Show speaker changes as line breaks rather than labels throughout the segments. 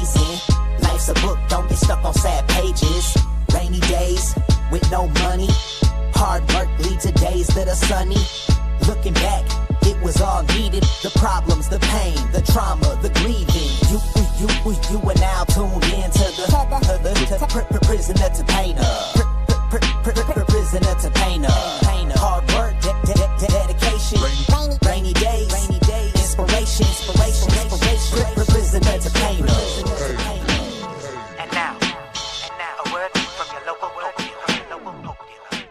amazing. Life's a book, don't get stuck on sad pages. Rainy days with no money. Hard work leads to days that are sunny. Looking back, it was all needed. The problems, the pain, the trauma, the grieving. You are now tuned in to the Prisoner to Painter. Prisoner to Painter. Hard work, dedication. Rainy days, inspiration. Prisoner to Painter. And now, a word from your local dope dealer.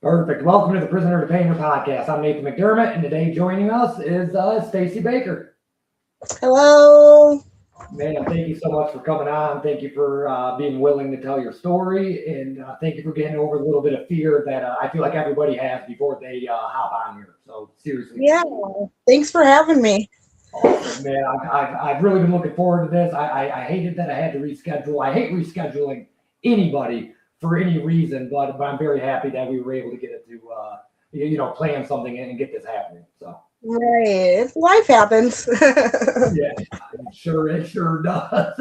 Perfect. Welcome to the Prisoner to Painter Podcast. I'm Nathan McDermott, and today joining us is Stacey Baker.
Hello.
Man, thank you so much for coming on. Thank you for being willing to tell your story, and thank you for getting over a little bit of fear that I feel like everybody has before they hop on here. So seriously.
Yeah. Thanks for having me.
Awesome, man. I've really been looking forward to this. I hated that I had to reschedule. I hate rescheduling anybody for any reason, but I'm very happy that we were able to get it to plan something and get this happening. So.
Right. Life happens.
Yeah, it sure does.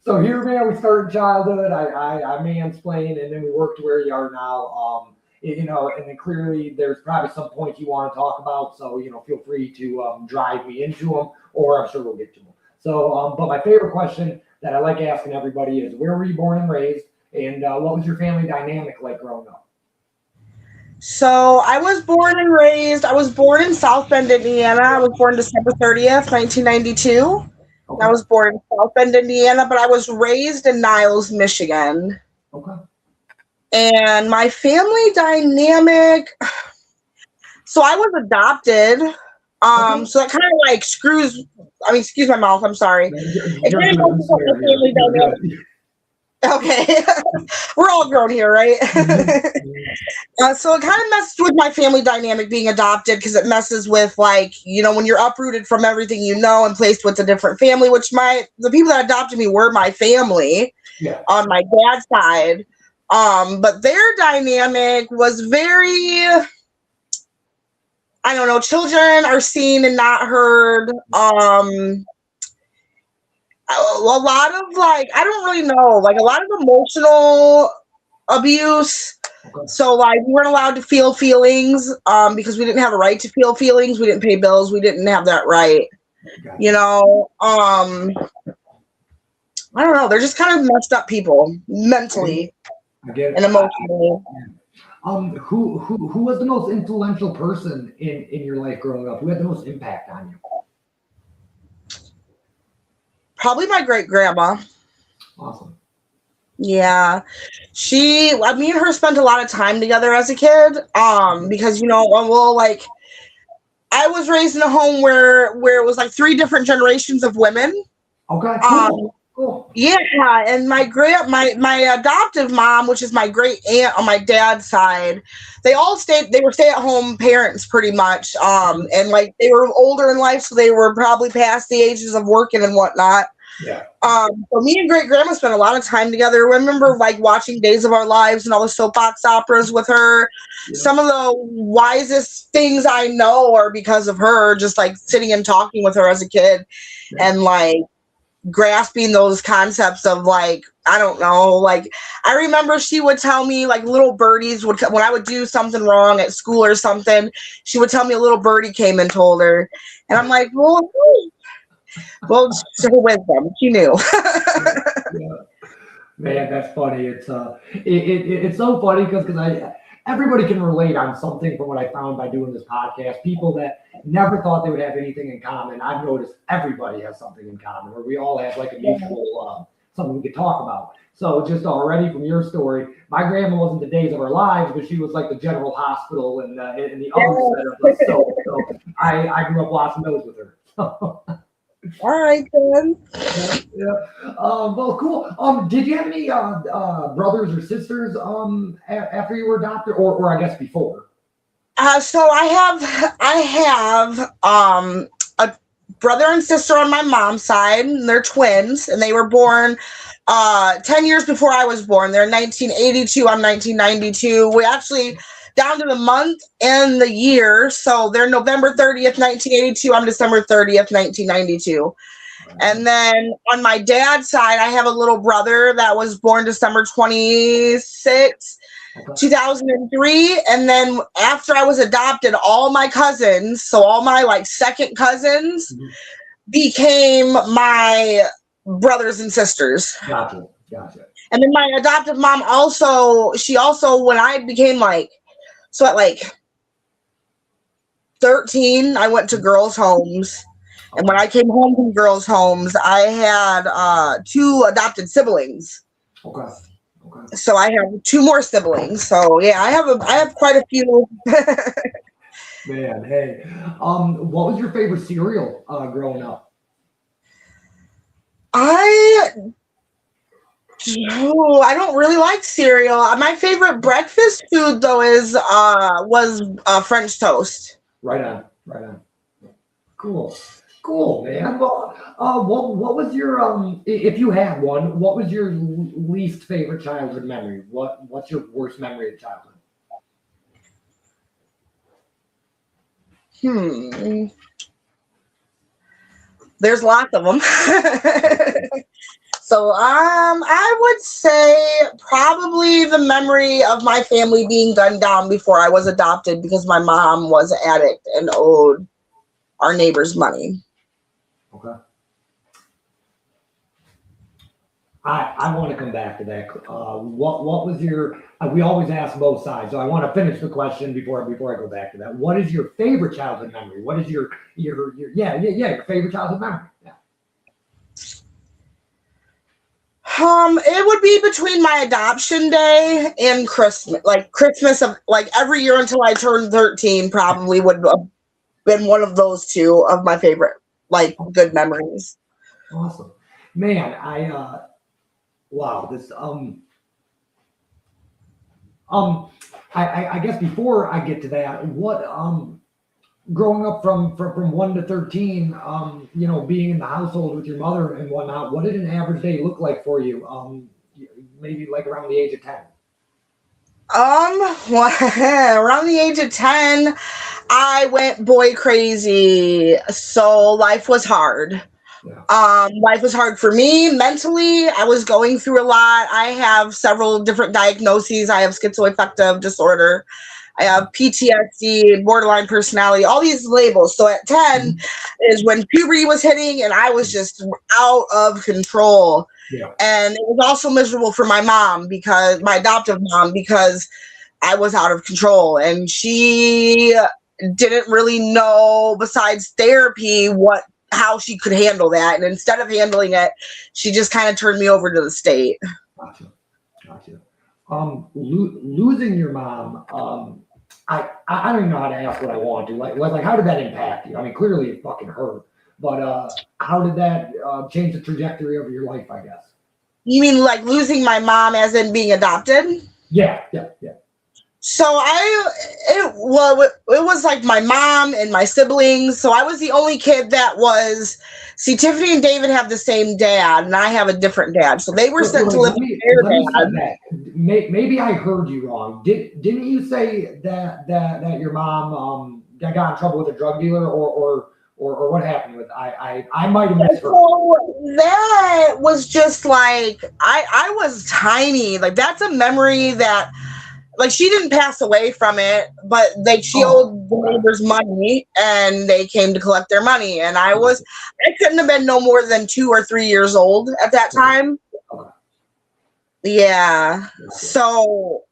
So here, man, we started childhood. I mansplained, and then we worked to where you are now. And then clearly there's probably some points you want to talk about. So, feel free to drive me into them, or I'm sure we'll get to them. So, but my favorite question that I like asking everybody is, where were you born and raised? And what was your family dynamic like growing up?
So I was born in South Bend, Indiana. I was born December 30th, 1992. Okay. I was born in South Bend, Indiana, but I was raised in Niles, Michigan.
Okay.
And my family dynamic, so I was adopted. Okay. So that kind of like excuse my mouth, I'm sorry. It kind of goes with the family dynamic. Okay. We're all grown here, right? So it kind of messed with my family dynamic being adopted, because it messes with, like, when you're uprooted from everything and placed with a different family, which the people that adopted me were my family. Yeah. On my dad's side. But their dynamic was very, I don't know, children are seen and not heard. A lot of, like, I don't really know, like, a lot of emotional abuse. Okay. So, like, we weren't allowed to feel feelings because we didn't have a right to feel feelings. We didn't pay bills. We didn't have that right. Okay. I don't know. They're just kind of messed up people mentally and emotionally.
Who was the most influential person in your life growing up? Who had the most impact on you?
Probably my great grandma.
Awesome.
Yeah. Me and her spent a lot of time together as a kid. Because, I was raised in a home where it was like 3 different generations of women.
Okay. Cool.
Yeah. And my adoptive mom, which is my great aunt on my dad's side, they were stay-at-home parents pretty much. And like they were older in life, so they were probably past the ages of working and whatnot.
Yeah.
So me and great grandma spent a lot of time together. I remember like watching Days of Our Lives and all the soapbox operas with her. Yeah. Some of the wisest things I know are because of her, just like sitting and talking with her as a kid. Yeah. And like grasping those concepts of, like, I don't know, like I remember she would tell me, like, little birdies would, when I would do something wrong at school or something, she would tell me a little birdie came and told her, and I'm like, well, it's her wisdom. She knew.
Yeah. Man, that's funny. It's so funny because everybody can relate on something from what I found by doing this podcast. People that never thought they would have anything in common. I've noticed everybody has something in common, where we all have like a mutual something we could talk about. So just already from your story, my grandma wasn't the Days of Our Lives, but she was like the General Hospital and the other set of so I grew up watching those with her.
All right, then.
Yeah. Well, cool. Did you have any brothers or sisters after you were adopted, or I guess before?
So I have a brother and sister on my mom's side, and they're twins, and they were born 10 years before I was born. They're 1982. I'm 1992. We actually down to the month and the year. So they're November 30th, 1982. I'm December 30th, 1992. And then on my dad's side, I have a little brother that was born December 26th, 2003. And then after I was adopted, all my cousins, so all my like second cousins, became my brothers and sisters.
Gotcha.
And then my adoptive mom she also, when I became like, so at like 13, I went to girls' homes. And when I came home from girls' homes, I had 2 adopted siblings.
Okay.
So I have 2 more siblings. So yeah, I have quite a few.
Man, hey, what was your favorite cereal growing up?
I don't really like cereal. My favorite breakfast food though was French toast.
Right on. Cool, man. Well, what was your if you had one, what was your least favorite childhood memory? What's your worst memory of childhood?
There's lots of them. So I would say probably the memory of my family being gunned down before I was adopted because my mom was an addict and owed our neighbors money.
Okay. I want to come back to that. What was your? We always ask both sides, so I want to finish the question before I go back to that. What is your favorite childhood memory? What is your your favorite childhood memory? Yeah.
It would be between my adoption day and Christmas. Like Christmas of like every year until I turned 13 probably would have been one of those 2 of my favorite like good memories.
Awesome. Man, wow, this I guess before I get to that, what growing up from 1 to 13, being in the household with your mother and whatnot, what did an average day look like for you? Maybe like around the age of 10.
Around the age of 10, I went boy crazy. So life was hard. Yeah. Life was hard for me mentally. I was going through a lot. I have several different diagnoses. I have schizoaffective disorder. I have PTSD, borderline personality, all these labels. So at 10 is when puberty was hitting and I was just out of control. Yeah. And it was also miserable for my mom my adoptive mom, because I was out of control and she didn't really know besides therapy how she could handle that. And instead of handling it, she just kind of turned me over to the state.
Gotcha. Losing your mom, I don't even know how to ask what I want to. Like how did that impact you? I mean, clearly it fucking hurt, but how did that change the trajectory of your life, I guess?
You mean like losing my mom as in being adopted?
Yeah.
So it was like my mom and my siblings. So I was the only kid that Tiffany and David have the same dad and I have a different dad. So they were sent to live with their dad.
Maybe I heard you wrong. Didn't you say that your mom got in trouble with a drug dealer or what happened with I might have missed her.
So that was just like I was tiny. Like that's a memory that like she didn't pass away from it, but she owed the neighbors money and they came to collect their money. And I couldn't have been no more than 2 or 3 years old at that time. Yeah. So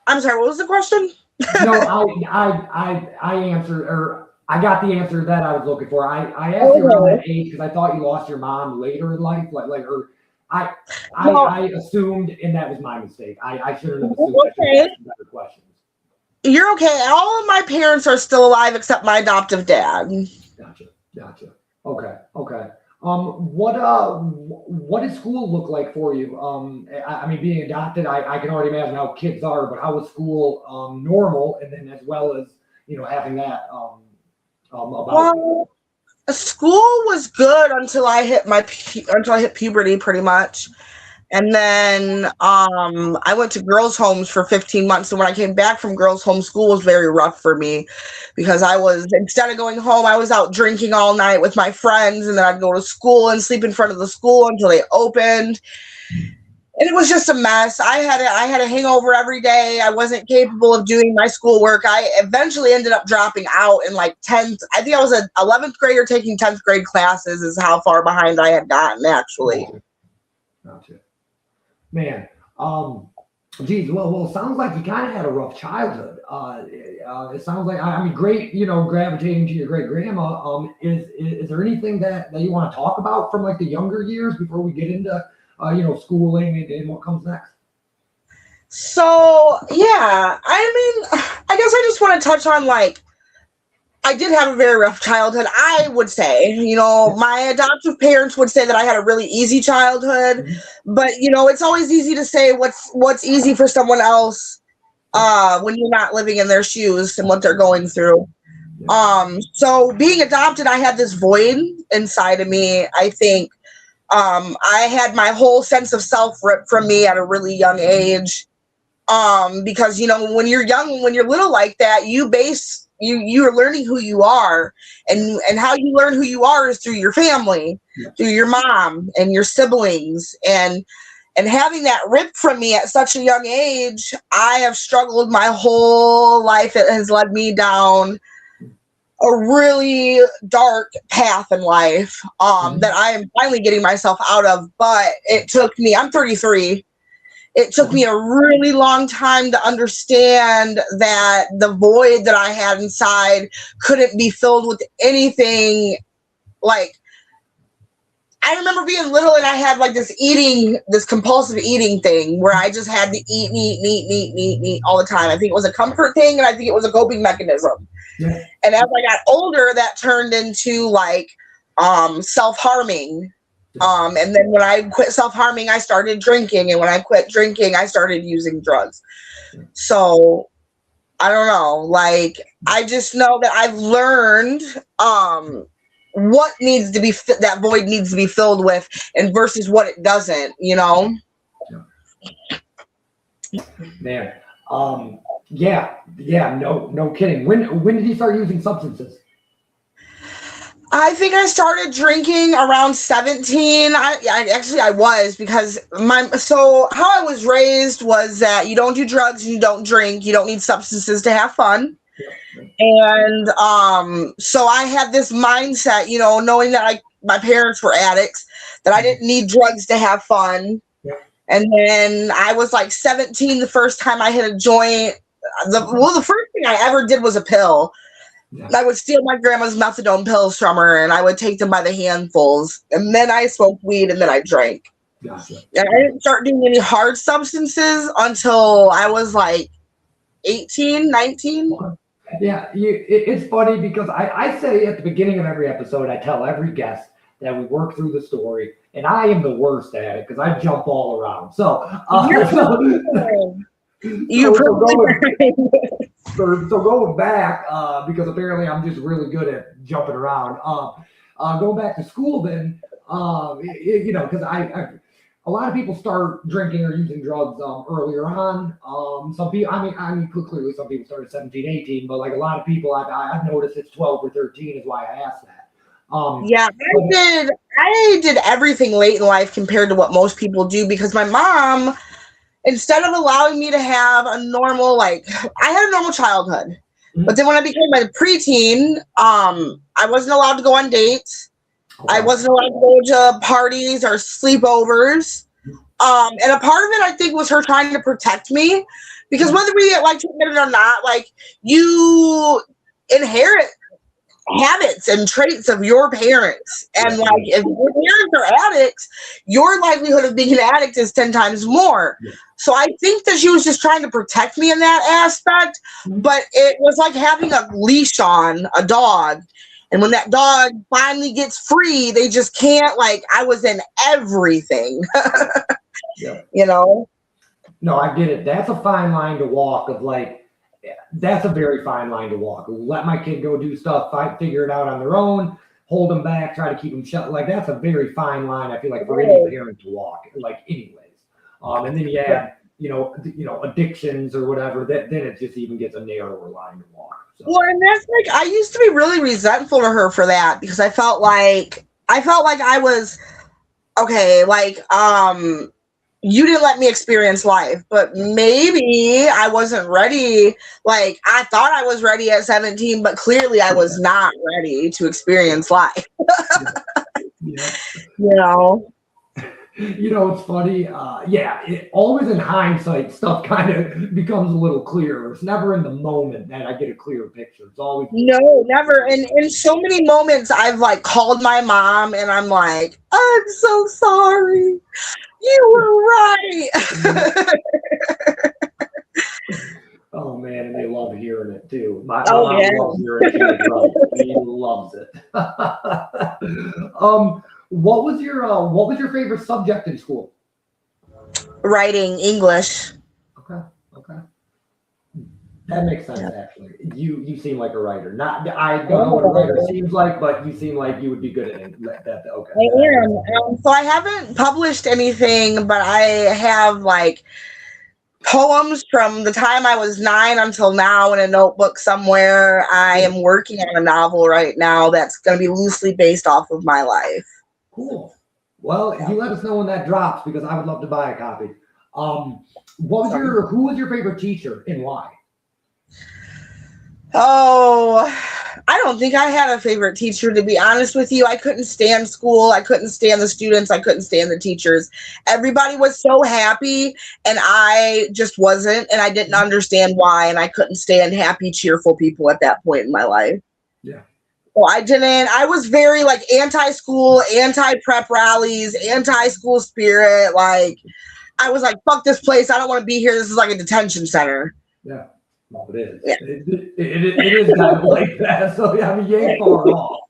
I'm sorry, what was the question?
No, I answered, or I got the answer that I was looking for. I asked you around that age because I thought you lost your mom later in life, I assumed, and that was my mistake. I shouldn't have assumed better questions.
You're okay. All of my parents are still alive except my adoptive dad.
Gotcha. Okay. What does school look like for you? I mean, being adopted, I can already imagine how kids are, but how was school normal, and then as well as having that School
was good until I hit puberty, pretty much. And then I went to girls' homes for 15 months. And when I came back from girls' home, school was very rough for me because instead of going home, I was out drinking all night with my friends. And then I'd go to school and sleep in front of the school until they opened. And it was just a mess. I had a hangover every day. I wasn't capable of doing my schoolwork. I eventually ended up dropping out in like 10th. I think I was an 11th grader taking 10th grade classes is how far behind I had gotten, actually.
Gotcha. Man, geez, well, sounds like you kind of had a rough childhood. It sounds like, I mean, great, gravitating to your great grandma. Is there anything that you want to talk about from like the younger years before we get into schooling and what comes next?
So yeah, I mean, I guess I just want to touch on like, I did have a very rough childhood. I would say, my adoptive parents would say that I had a really easy childhood, but it's always easy to say what's easy for someone else when you're not living in their shoes and what they're going through. So being adopted, I had this void inside of me. I think I had my whole sense of self ripped from me at a really young age. Because when you're young, when you're little like that, you're learning who you are, and how you learn who you are is through your family, through your mom and your siblings, and having that ripped from me at such a young age, I have struggled my whole life. It has led me down a really dark path in life that I am finally getting myself out of. But it took me, I'm 33. It took me a really long time to understand that the void that I had inside couldn't be filled with anything. Like, I remember being little and I had like this compulsive eating thing where I just had to eat all the time. I think it was a comfort thing, and I think it was a coping mechanism. Yeah. And as I got older, that turned into like self-harming. And then when I quit self-harming, I started drinking. And when I quit drinking, I started using drugs. So I don't know. Like, I just know that I've learned what needs to be that void needs to be filled with, and versus what it doesn't,
Man. Yeah, no kidding. When did you start using substances?
I think I started drinking around 17. I was, because so how I was raised was that you don't do drugs and you don't drink, you don't need substances to have fun. And so I had this mindset, knowing that my parents were addicts, that I didn't need drugs to have fun. Yeah. And then I was like 17 the first time I hit a joint. The first thing I ever did was a pill. Yeah. I would steal my grandma's methadone pills from her, and I would take them by the handfuls. And then I smoked weed, and then I drank. Gotcha. And I didn't start doing any hard substances until I was like 18, 19.
Yeah, it's funny because I say at the beginning of every episode, I tell every guest that we work through the story, and I am the worst at it because I jump all around. So, so going back, because apparently I'm just really good at jumping around. Going back to school, then, because a lot of people start drinking or using drugs earlier on. Some people, I mean, clearly some people start at 17, 18, but like a lot of people, I've noticed it's 12 or 13 is why I asked that.
I did everything late in life compared to what most people do, because my mom, instead of allowing me to have a normal, I had a normal childhood, but then when I became a preteen, I wasn't allowed to go on dates. I wasn't allowed to go to parties or sleepovers. And a part of it, I think, was her trying to protect me, because whether we like to admit it or not, you inherit habits and traits of your parents. And if your parents are addicts, your likelihood of being an addict is 10 times more. Yeah. So I think that she was just trying to protect me in that aspect, but it was like having a leash on a dog. And when that dog finally gets free, they just can't, I was in everything,
Yeah.
No,
I get it. That's a fine line to walk that's a very fine line to walk. Let my kid go do stuff, figure it out on their own, hold them back, try to keep them shut. That's a very fine line, I feel like, for any parent to walk, anyways. And then you add, addictions or whatever, then it just even gets a narrower line to walk. So.
Well, and that's like, I used to be really resentful to her for that because I felt like I was, okay, like, you didn't let me experience life, but maybe I wasn't ready. Like, I thought I was ready at 17, but clearly I was not ready to experience life.
It's funny. Always in hindsight, stuff kind of becomes a little clearer. It's never in the moment that I get a clearer picture. It's always
no, never. And in so many moments, I've like called my mom, and I'm like, I'm so sorry. You were right.
Oh man, and they love hearing it too. My mom loves hearing it. She loves it. What was your favorite subject in school?
Writing, English.
Okay. That makes sense, actually. You seem like a writer. I don't know what a writer seems like, but you seem like you would be good at it. Okay.
I am. So I haven't published anything, but I have like poems from the time I was 9 until now in a notebook somewhere. I am working on a novel right now that's going to be loosely based off of my life.
Cool. Well, you let us know when that drops because I would love to buy a copy. Who was your favorite teacher and why?
Oh, I don't think I had a favorite teacher, to be honest with you. I couldn't stand school. I couldn't stand the students. I couldn't stand the teachers. Everybody was so happy, and I just wasn't, and I didn't understand why, and I couldn't stand happy, cheerful people at that point in my life.
Yeah.
Well, I was very like anti-school, anti-prep rallies, anti-school spirit. Like, I was like, fuck this place. I don't want to be here. This is like a detention center.
Yeah. Well, it is.
Yeah.
It is kind of like that. So, yeah, I mean, you ain't far off.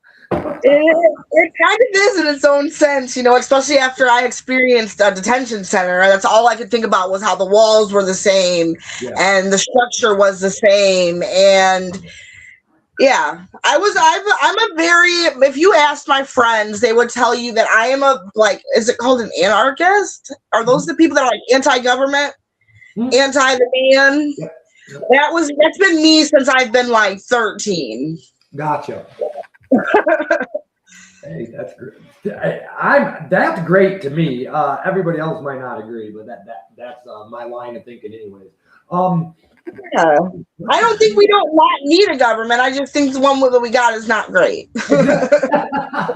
It kind of is in its own sense, especially after I experienced a detention center. That's all I could think about was how the walls were the same and the structure was the same. And yeah, I'm a very, if you asked my friends, they would tell you that I am is it called an anarchist? Are those the people that are like anti-government, anti the man?
Yeah.
That's been me since I've been like 13.
Gotcha. Hey, that's great. That's great to me. Everybody else might not agree, but that's my line of thinking, anyways.
Yeah. I don't think we don't need a government. I just think the one that we got is not great.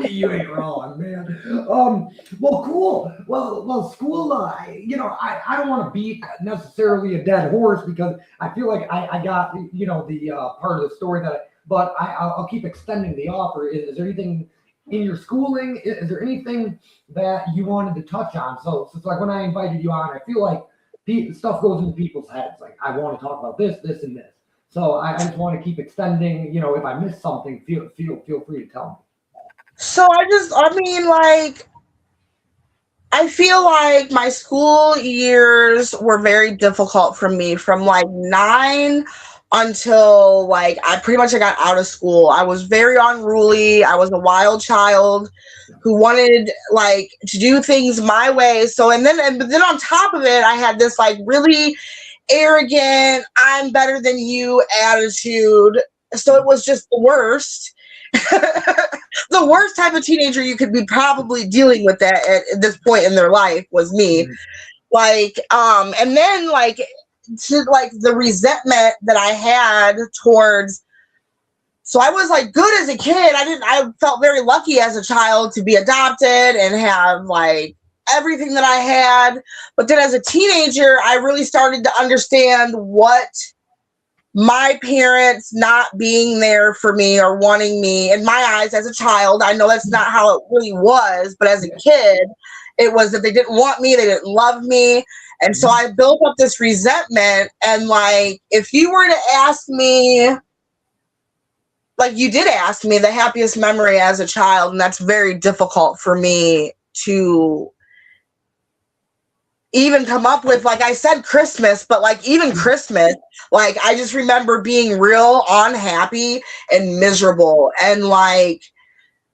You ain't wrong, man. Well, cool. Well, school. I don't want to beat necessarily a dead horse because I feel like I got the part of the story but I'll keep extending the offer. Is there anything in your schooling? Is there anything that you wanted to touch on? So it's like when I invited you on, I feel like stuff goes into people's heads. Like, I want to talk about this, and this. So I just want to keep extending. If I miss something, feel free to tell me.
So I feel like my school years were very difficult for me from like 9 until like I got out of school. I was very unruly. I was a wild child who wanted like to do things my way. So and then on top of it, I had this like really arrogant, I'm better than you attitude. So it was just the worst. The worst type of teenager you could be probably dealing with that at this point in their life was me. Like, and then like to like the resentment that I had towards. So I was like good as a kid. I felt very lucky as a child to be adopted and have like everything that I had. But then as a teenager, I really started to understand what my parents not being there for me or wanting me in my eyes as a child. I know that's not how it really was, but as a kid, it was that they didn't want me, they didn't love me. And so I built up this resentment. And like, if you were to ask me, like you did ask me the happiest memory as a child, and that's very difficult for me to even come up with. Like I said, Christmas, but like even Christmas, like I just remember being real unhappy and miserable. And like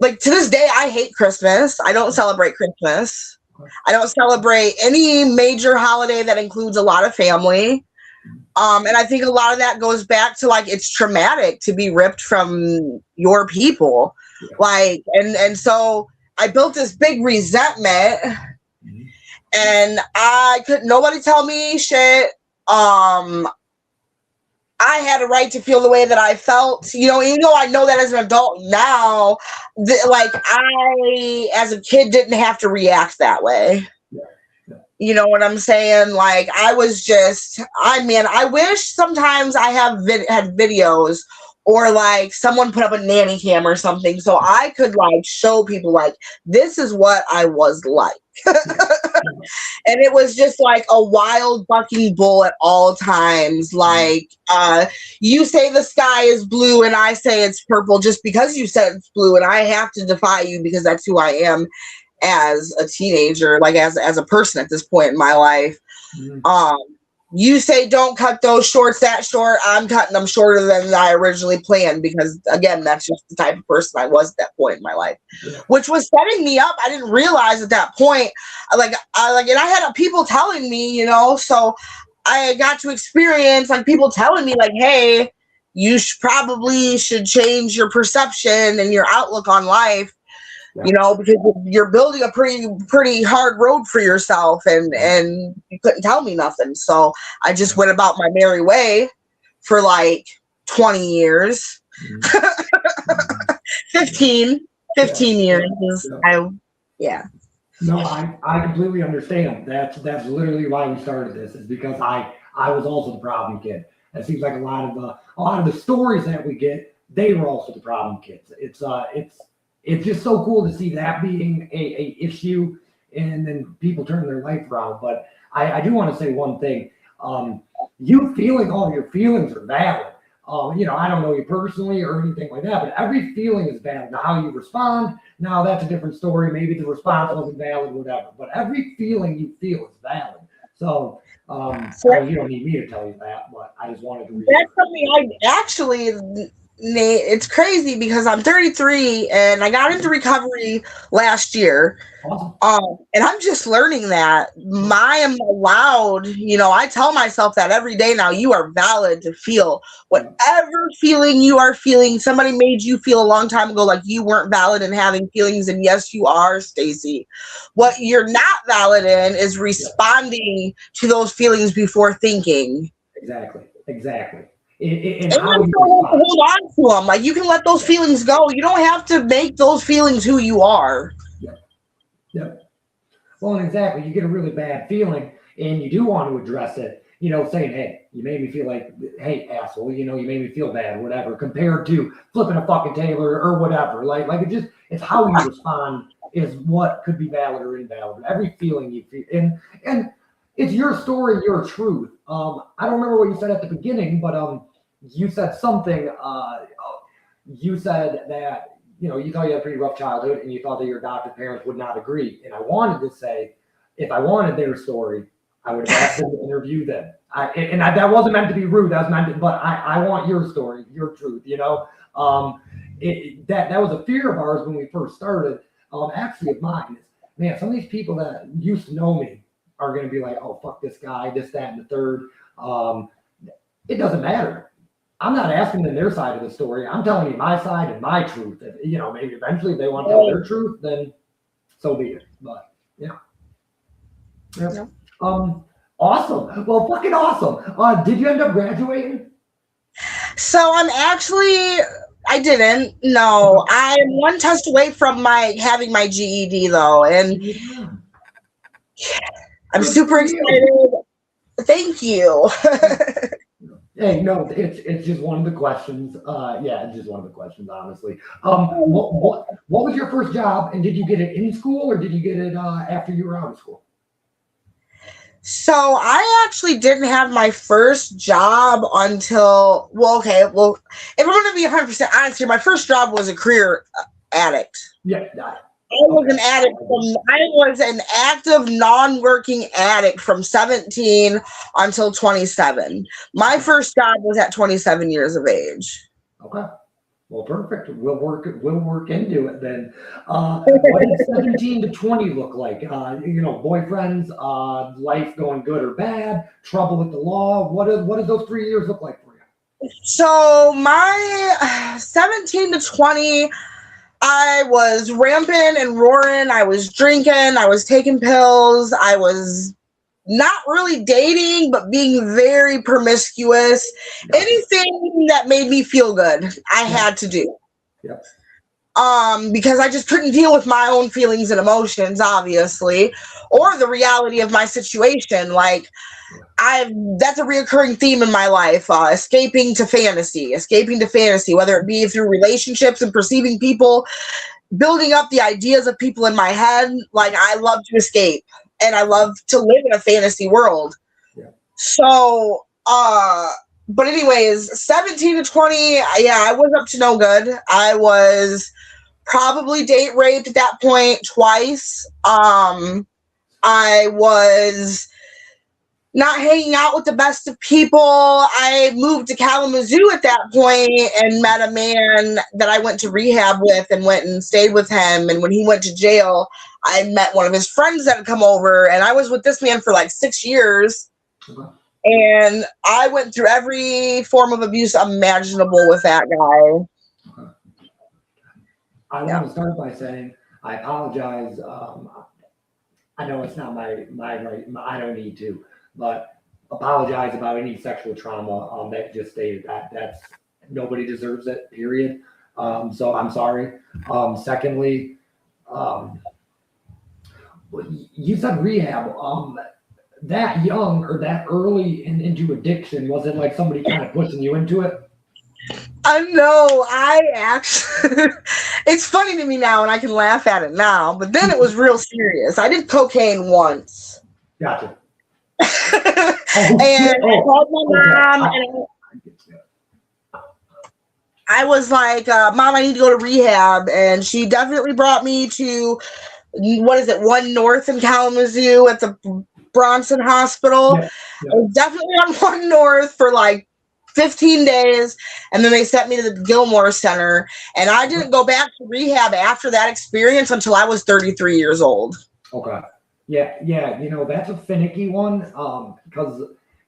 to this day, I hate Christmas. I don't celebrate Christmas. I don't celebrate any major holiday that includes a lot of family. And I think a lot of that goes back to like, it's traumatic to be ripped from your people. Yeah. Like, and so I built this big resentment, and nobody tell me shit. I had a right to feel the way that I felt, you know, even though I know that as an adult now, like I, as a kid, didn't have to react that way. You know what I'm saying? Like, I was just, I wish sometimes I had videos, or like someone put up a nanny cam or something, so I could like show people like, this is what I was like. And it was just like a wild bucking bull at all times. Like, you say the sky is blue and I say it's purple just because you said it's blue, and I have to defy you because that's who I am as a teenager, like as a person at this point in my life. You say don't cut those shorts that short, I'm cutting them shorter than I originally planned, because again, that's just the type of person I was at that point in my life, which was setting me up. I didn't realize at that point, and I had people telling me, you know, so I got to experience like people telling me like, hey, you probably should change your perception and your outlook on life. You know, because you're building a pretty hard road for yourself, and you couldn't tell me nothing. So I just went about my merry way for like 20 years, 15 years.
No, I completely understand. That's literally why we started this, is because I was also the problem kid. It seems like a lot of the stories that we get, they were also the problem kids. It's just so cool to see that being a issue, and then people turn their life around. But I do want to say one thing. You feeling all your feelings are valid. You know, I don't know you personally or anything like that, but every feeling is valid. Now, how you respond, now that's a different story. Maybe the response wasn't valid, whatever. But every feeling you feel is valid. So you don't need me to tell you that, but I just wanted to read
that's something I actually... Nate, it's crazy because I'm 33 and I got into recovery last year.
Awesome.
And I'm just learning that I am allowed, you know, I tell myself that every day now, you are valid to feel whatever feeling you are feeling. Somebody made you feel a long time ago like you weren't valid in having feelings, and yes, you are, Stacey. What you're not valid in is responding to those feelings before thinking.
Exactly.
And how you hold on to them. Like, you can let those feelings go. You don't have to make those feelings who you are.
Yep. Well, and exactly. You get a really bad feeling and you do want to address it, you know, saying, hey, you made me feel like, hey, asshole, you know, you made me feel bad or whatever, compared to flipping a fucking table or whatever. Like it's how you respond is what could be valid or invalid. Every feeling you feel. And it's your story, your truth. I don't remember what you said at the beginning, but you said something. You said that, you know, you thought you had a pretty rough childhood, and you thought that your adoptive parents would not agree. And I wanted to say, if I wanted their story, I would have asked them to interview them. That wasn't meant to be rude. That was meant to, but I want your story, your truth. You know, that was a fear of ours when we first started. Actually, of mine is, man, some of these people that used to know me are going to be like, oh, fuck this guy, this, that, and the third. It doesn't matter. I'm not asking them their side of the story. I'm telling you my side and my truth. If, you know, maybe eventually if they want to tell their truth, then so be it. But, yeah. Awesome. Well, fucking awesome. Did you end up graduating?
So I didn't. No, I'm one test away from having my GED though. And I'm super excited. Thank you.
Hey, no, it's just one of the questions. It's just one of the questions, honestly. What was your first job, and did you get it in school or did you get it after you were out of school?
So I actually didn't have my first job until, if I'm going to be 100% honest here, my first job was a career addict.
Yeah.
I was an active, non-working addict from 17 until 27. My first job was at 27 years of age.
Okay. Well, perfect. We'll work into it then. What did 17 to 20 look like? Boyfriends, life going good or bad, trouble with the law. What did those 3 years look like for you?
So my 17 to 20, I was ramping and roaring. I was drinking. I was taking pills. I was not really dating, but being very promiscuous.
Gotcha.
Anything that made me feel good, I had to do.
Yep.
Because I just couldn't deal with my own feelings and emotions, obviously, or the reality of my situation. Like, that's a reoccurring theme in my life, escaping to fantasy, whether it be through relationships and perceiving people, building up the ideas of people in my head. Like, I love to escape. And I love to live in a fantasy world.
Yeah.
So, but anyways, 17 to 20, yeah, I was up to no good. I was probably date raped at that point twice. I was not hanging out with the best of people. I moved to Kalamazoo at that point and met a man that I went to rehab with and went and stayed with him. And when he went to jail, I met one of his friends that had come over, and I was with this man for like 6 years.
Okay.
And I went through every form of abuse imaginable with that guy.
Okay. I want to start by saying I apologize. I know it's not my right. I don't need to, but apologize about any sexual trauma that just stated. That's nobody deserves it. Period. So I'm sorry. Secondly, you said rehab. That young or that early into addiction, was it like somebody kind of pushing you into it?
No, I actually, it's funny to me now and I can laugh at it now, but then it was real serious. I did cocaine once.
Gotcha.
I called my mom and I was like, Mom, I need to go to rehab. And she definitely brought me to, 1 North in Kalamazoo at the Bronson Hospital.
Yeah.
I was definitely on 1 North for like 15 days, and then they sent me to the Gilmore Center, and I didn't go back to rehab after that experience until I was 33 years old.
Okay. Yeah, that's a finicky one, because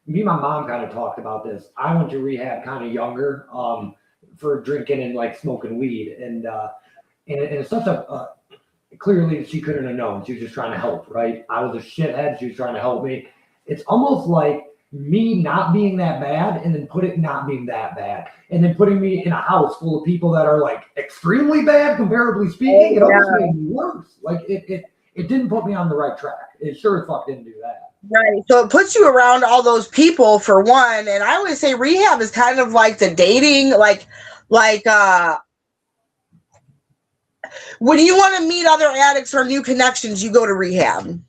me and my mom kind of talked about this. I went to rehab kind of younger, for drinking and like smoking weed, and it's such a clearly she couldn't have known. She was just trying to help, right? I was a shithead. She was trying to help me. It's almost like me not being that bad and then not being that bad and then putting me in a house full of people that are like extremely bad, comparably speaking. It almost made me worse. Like it didn't put me on the right track. It sure as fuck didn't do that.
Right. So it puts you around all those people for one. And I always say rehab is kind of like the dating, like when you want to meet other addicts or new connections, you go to rehab.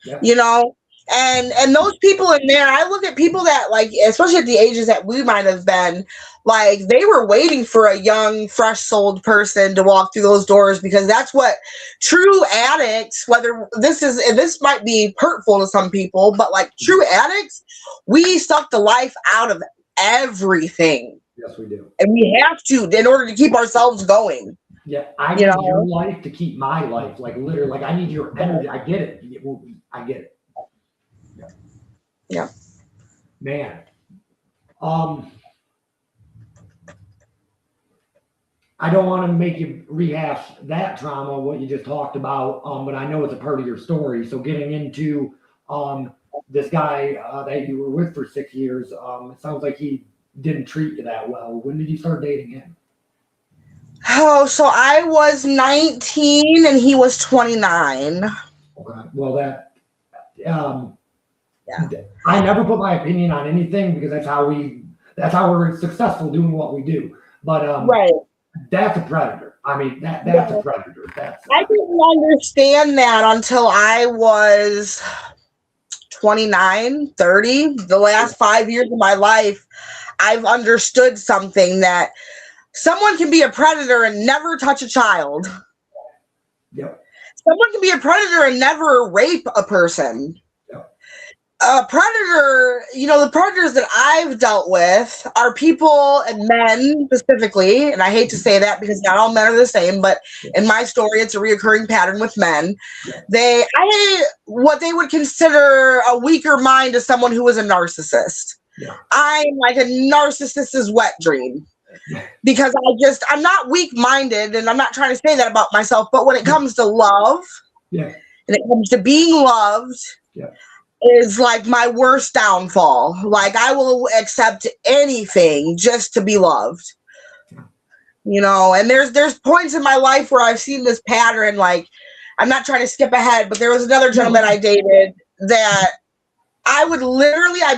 Yeah.
You know? And those people in there, I look at people that, like, especially at the ages that we might have been, like, they were waiting for a young, fresh-souled person to walk through those doors, because that's what true addicts, whether this might be hurtful to some people, but like true addicts, we suck the life out of everything.
Yes, we do.
And we have to in order to keep ourselves going.
Yeah, I need your life to keep my life. Like, literally, like, I need your energy. I get it. I get it.
Yeah.
Man. I don't want to make you rehash that trauma, what you just talked about, but I know it's a part of your story. So getting into this guy that you were with for 6 years, it sounds like he didn't treat you that well. When did you start dating him?
Oh, so I was 19 and he was 29.
Okay. Well, that I never put my opinion on anything, because that's how we're successful doing what we do. But
right.
That's a predator. I mean, that's a predator.
I didn't understand that until I was 29, 30. The last 5 years of my life, I've understood something, that someone can be a predator and never touch a child.
Yep.
Someone can be a predator and never rape a person.
Yep.
a predator, the predators that I've dealt with are people and men specifically, and I hate to say that because not all men are the same, but in my story, it's a reoccurring pattern with men. What they would consider a weaker mind is someone who is a narcissist.
Yeah.
I'm like a narcissist's wet dream. Because I'm not weak-minded, and I'm not trying to say that about myself, but when it comes to love, and it comes to being loved, is like my worst downfall. Like, I will accept anything just to be loved. And there's points in my life where I've seen this pattern. Like, I'm not trying to skip ahead, but there was another gentleman I dated that I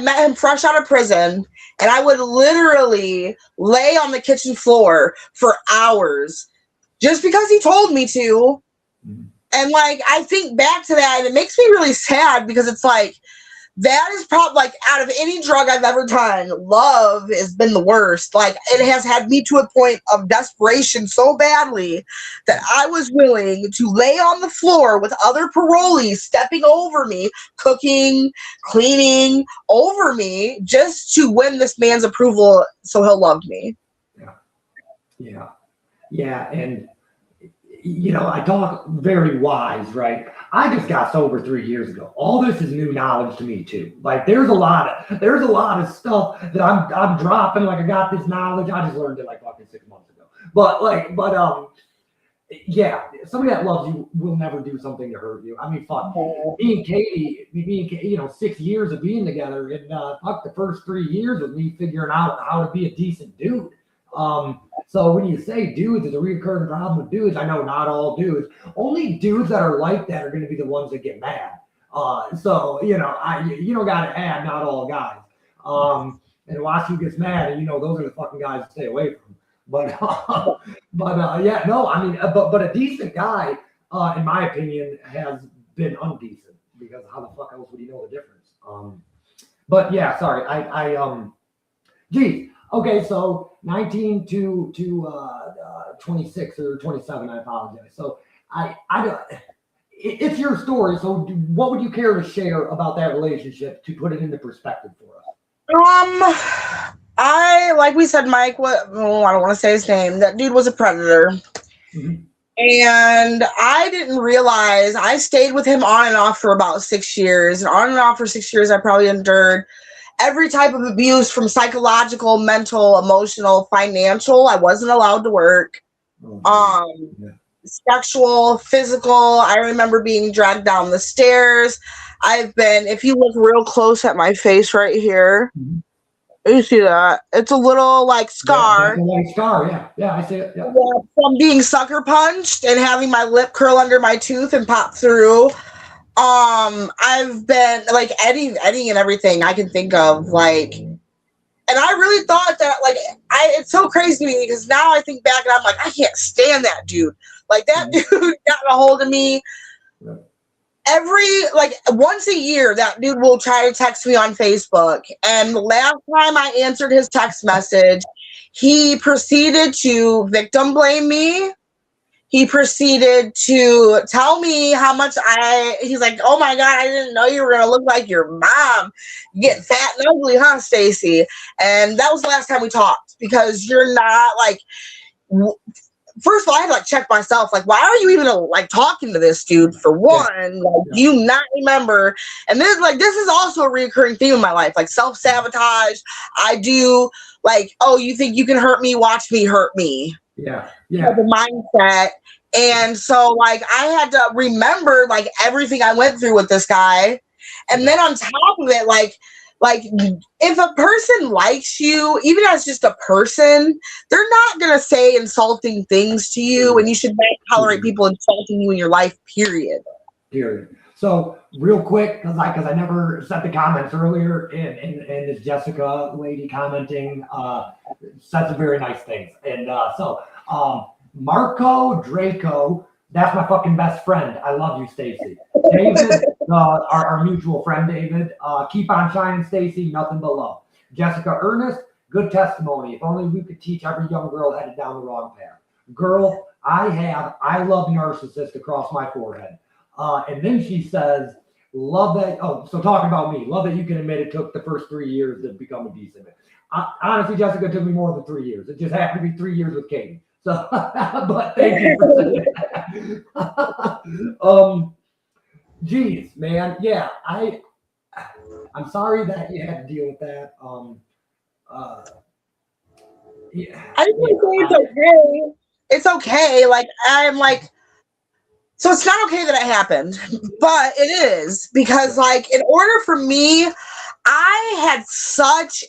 met him fresh out of prison, and I would literally lay on the kitchen floor for hours just because he told me to. And like, I think back to that, and it makes me really sad because it's like, that is probably, like, out of any drug I've ever done, love has been the worst. Like, it has had me to a point of desperation so badly that I was willing to lay on the floor with other parolees stepping over me, cooking, cleaning over me, just to win this man's approval so he'll love me.
Yeah. And, I talk very wise, right? I just got sober 3 years ago. All this is new knowledge to me too. Like, there's a lot of stuff that I'm dropping. Like, I got this knowledge. I just learned it like fucking 6 months ago. But somebody that loves you will never do something to hurt you. I mean, fuck. Me and Katie, 6 years of being together, and fuck, the first 3 years of me figuring out how to be a decent dude. So when you say dudes, it's a recurring problem with dudes. I know not all dudes. Only dudes that are like that are going to be the ones that get mad. So you don't got to add not all guys. And Wasu gets mad, and those are the fucking guys to stay away from. But a decent guy, in my opinion, has been undecent, because how the fuck else would he know the difference? Geez. Okay, so 19 to 26 or 27, I apologize. So it's your story. So what would you care to share about that relationship to put it into perspective for us?
Like we said, Mike, I don't want to say his name. That dude was a predator. Mm-hmm. And I didn't realize, I stayed with him on and off for about 6 years. And on and off for 6 years, I probably endured every type of abuse, from psychological, mental, emotional, financial. I wasn't allowed to work. Sexual, physical. I remember being dragged down the stairs. If you look real close at my face right here, you see that? It's a little like scar.
Yeah, I see it. Yeah.
From being sucker punched and having my lip curl under my tooth and pop through. I've been like editing and everything I can think of, like, and I really thought that, like, it's so crazy to me because now I think back and I'm like, I can't stand that dude. Like, that dude got a hold of me. Once a year, that dude will try to text me on Facebook. And the last time I answered his text message, he proceeded to victim blame me. He proceeded to tell me how much he's like, oh my God, I didn't know you were going to look like your mom. You get fat and ugly, huh, Stacey? And that was the last time we talked, because you're not like, first of all, I had to like check myself. Like, why are you even like talking to this dude, for one? Like, do you not remember? And this is also a recurring theme in my life, like self-sabotage. I do like, oh, you think you can hurt me? Watch me hurt me.
Yeah.
The mindset. And so, like, I had to remember, like, everything I went through with this guy. And then on top of it, like, if a person likes you, even as just a person, they're not going to say insulting things to you, and you should not tolerate people insulting you in your life, period.
So, real quick, because I never said the comments earlier, and this Jessica lady commenting said some very nice things. And Marco Draco, that's my fucking best friend. I love you, Stacey. David, our mutual friend, David, keep on shining, Stacey, nothing but love. Jessica Ernest, good testimony. If only we could teach every young girl headed down the wrong path. Girl, I love narcissist across my forehead. And then she says, Love that. Oh, so talking about me, love that you can admit it took the first 3 years to become a decent man. Honestly, Jessica, it took me more than 3 years. It just happened to be 3 years with Katie. So, but thank you for saying that. Geez, man. Yeah, I'm sorry that you had to deal with that. Yeah,
I just want to say it's okay. It's okay. Like, I'm like, so it's not okay that it happened, but it is because, like, in order for me, I had such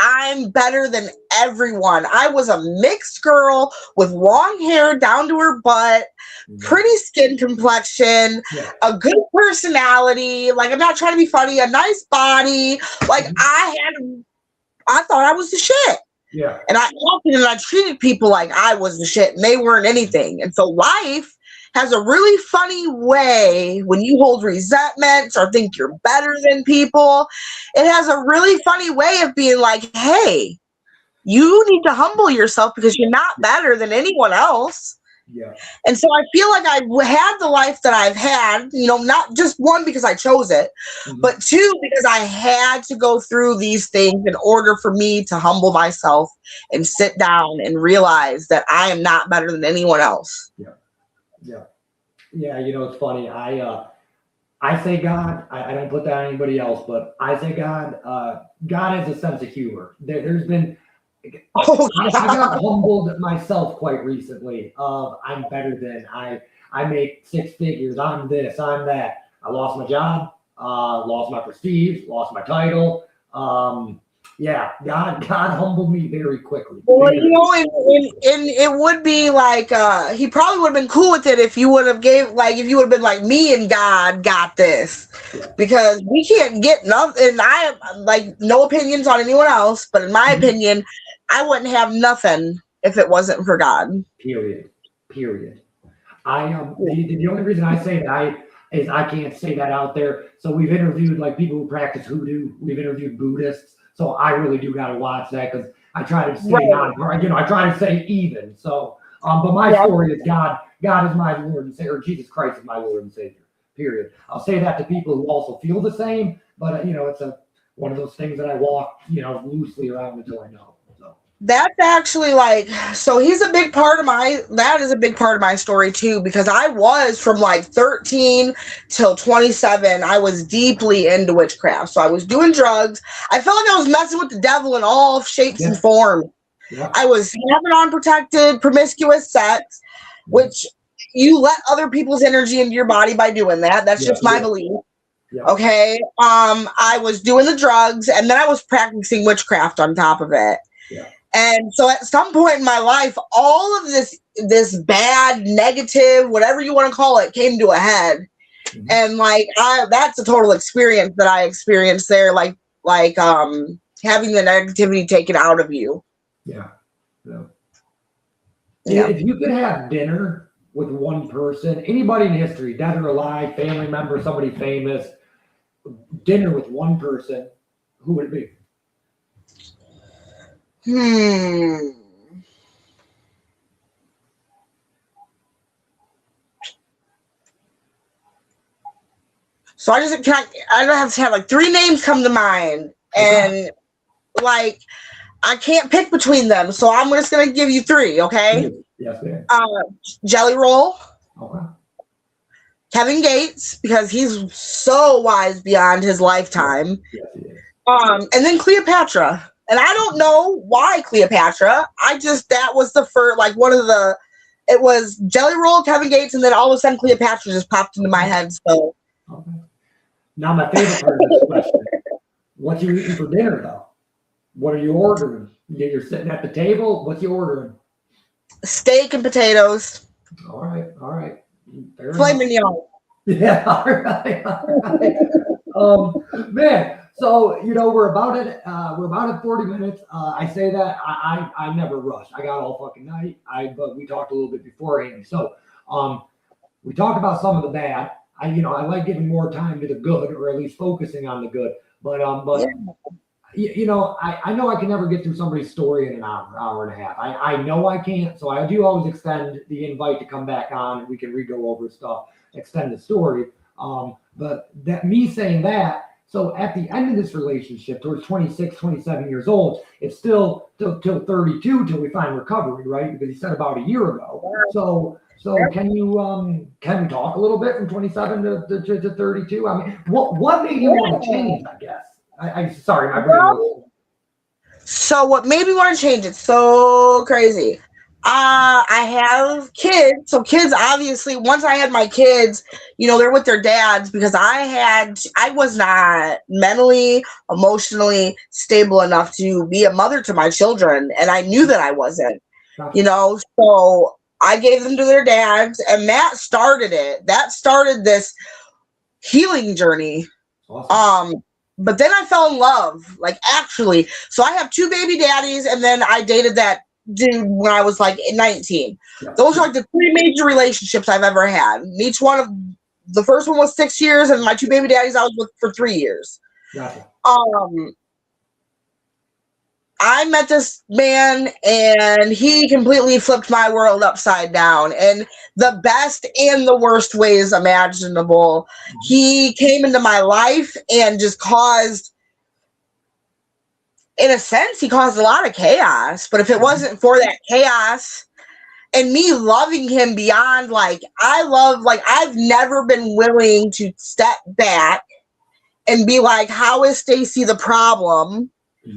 I'm better than everyone. I was a mixed girl with long hair down to her butt, pretty skin complexion, a good personality. Like, I'm not trying to be funny, a nice body. Like, I thought I was the shit.
Yeah.
And I acted and I treated people like I was the shit and they weren't anything. And so life has a really funny way when you hold resentments or think you're better than people. It has a really funny way of being like, hey, you need to humble yourself because you're not better than anyone else.
Yeah.
And so I feel like I had the life that I've had, you know, not just one because I chose it, but two because I had to go through these things in order for me to humble myself and sit down and realize that I am not better than anyone else.
Yeah. You know, it's funny. I say God. I don't put that on anybody else, but I say God. God has a sense of humor. There's been. I got humbled myself quite recently. I'm better than I make 6 figures. I'm this. I'm that. I lost my job. Lost my prestige. Lost my title. Yeah, God humbled me very quickly.
Well, you know, and it would be like he probably would have been cool with it if you would have been like, me and God got this, because we can't get nothing. And I have like no opinions on anyone else, but in my opinion, I wouldn't have nothing if it wasn't for God.
Period. The only reason I say that is I can't say that out there. So we've interviewed like people who practice hoodoo. We've interviewed Buddhists. So I really do got to watch that because I try to stay on, you know, I try to stay even. So, but my story is God is my Lord and Savior, or Jesus Christ is my Lord and Savior, period. I'll say that to people who also feel the same, but, you know, it's one of those things that I walk, you know, loosely around until I know. So
that's actually like, so that is a big part of my story too, because I was from like 13 till 27, I was deeply into witchcraft. So I was doing drugs. I felt like I was messing with the devil in all shapes and forms. Yeah. I was having unprotected, promiscuous sex, which you let other people's energy into your body by doing that. That's just my belief. Yeah. Okay. I was doing the drugs and then I was practicing witchcraft on top of it. Yeah. And so at some point in my life, all of this bad, negative, whatever you want to call it, came to a head. Mm-hmm. And like, that's a total experience that I experienced there. Like having the negativity taken out of you.
Yeah. If you could have dinner with one person, anybody in history, dead or alive, family member, somebody famous, dinner with one person, who would it be?
So I don't have to have like 3 names come to mind, and like I can't pick between them. So I'm just gonna give you 3, okay?
Yes, ma'am.
Jelly Roll.
Okay.
Kevin Gates, because he's so wise beyond his lifetime.
Yes, he is.
And then Cleopatra. And I don't know why Cleopatra. That was the first, like it was Jelly Roll, Kevin Gates, and then all of a sudden Cleopatra just popped into my head. So.
Okay. Now my favorite part of this question: what you eating for dinner, though? What are you ordering? You're sitting at the table. What you ordering?
Steak and potatoes.
All right.
Filet mignon.
Yeah. All right. Man. So, you know, we're about at 40 minutes. I say that I never rush. I got all fucking night. But we talked a little bit beforehand. So, we talked about some of the bad. I like giving more time to the good, or at least focusing on the good. But you know, I know I can never get through somebody's story in an hour and a half. I know I can't. So I do always extend the invite to come back on, and we can re-go over stuff, extend the story. But that me saying that, so at the end of this relationship, towards 26, 27 years old, it's still till 32 till we find recovery, right? Because he said about a year ago. So can we talk a little bit from 27 to 32? I mean, what made you want to change? I guess. I sorry, my brain was.
So what made me want to change? It's so crazy. I have kids. So kids, obviously, once I had my kids, they're with their dads because I was not mentally, emotionally stable enough to be a mother to my children. And I knew that I wasn't, so I gave them to their dads, and that started it. That started this healing journey. Awesome. But then I fell in love, actually. So I have 2 baby daddies, and then I dated that dude when I was 19. Those are the 3 major relationships I've ever had. And each one of the first one was 6 years, and my 2 baby daddies I was with for 3 years.
Gotcha.
I met this man, and he completely flipped my world upside down in the best and the worst ways imaginable. Mm-hmm. He came into my life and just caused, in a sense, he caused a lot of chaos. But if it wasn't for that chaos and me loving him beyond, I've never been willing to step back and be like, how is Stacey the problem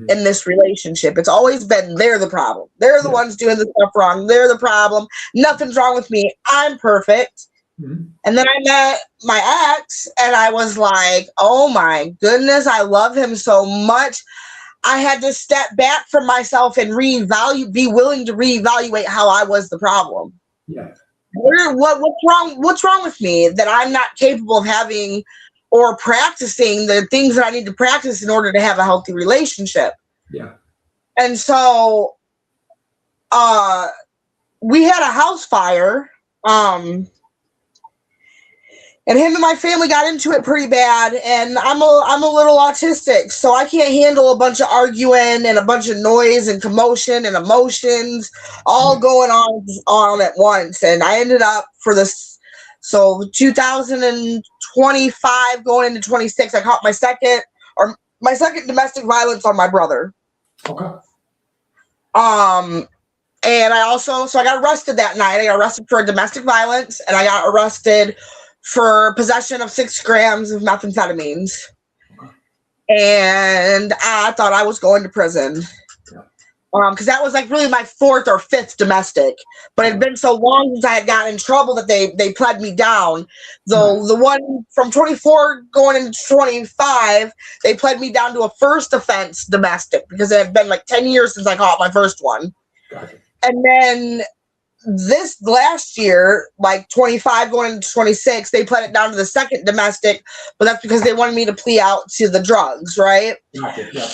in this relationship? It's always been, they're the problem. They're the ones doing the stuff wrong. They're the problem. Nothing's wrong with me. I'm perfect. Mm-hmm. And then I met my ex, and I was like, oh my goodness, I love him so much. I had to step back from myself and be willing to reevaluate how I was the problem.
Yeah.
What's wrong with me that I'm not capable of having or practicing the things that I need to practice in order to have a healthy relationship?
Yeah.
And so we had a house fire. And him and my family got into it pretty bad, and I'm a little autistic, so I can't handle a bunch of arguing and a bunch of noise and commotion and emotions all going on at once. And I ended up for this, so 2025 going into 26, I caught my second domestic violence on my brother.
Okay.
And I got arrested that night. I got arrested for domestic violence, and I got arrested for possession of 6 grams of methamphetamines. And I thought I was going to prison. Because that was really my 4th or 5th domestic. But it had been so long since I had gotten in trouble that they pled me down. The one from 24 going into 25, they pled me down to a first offense domestic because it had been 10 years since I caught my first one.
Gotcha. And
then this last year, 25 going into 26, they pled it down to the second domestic, but that's because they wanted me to plea out to the drugs, right?
Gotcha. Yeah.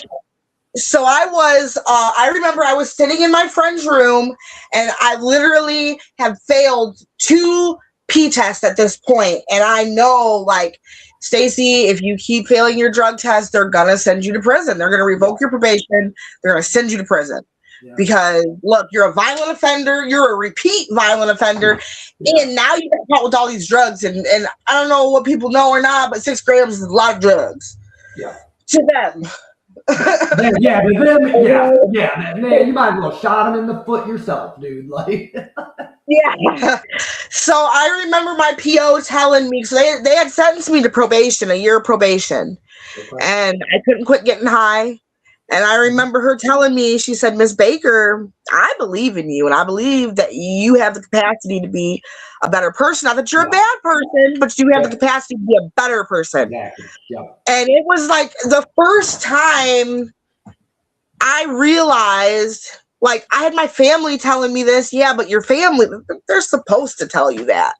So I remember I was sitting in my friend's room, and I literally have failed 2 P tests at this point. And I know, Stacey, if you keep failing your drug test, they're going to send you to prison. They're going to revoke your probation. They're going to send you to prison. Yeah. Because look, you're a violent offender, you're a repeat violent offender, and now you get caught with all these drugs, and I don't know what people know or not, but 6 grams is a lot of drugs.
Yeah.
To them.
Man, you might as well shot him in the foot yourself, dude.
Yeah. So I remember my PO telling me, so they had sentenced me to probation, a year probation, and I couldn't quit getting high. And I remember her telling me, she said, Miss Baker, I believe in you, and I believe that you have the capacity to be a better person. Not that you're a bad person, but you have the capacity to be a better person.
Exactly. Yeah. And
it was the first time I realized, I had my family telling me this, but your family, they're supposed to tell you that.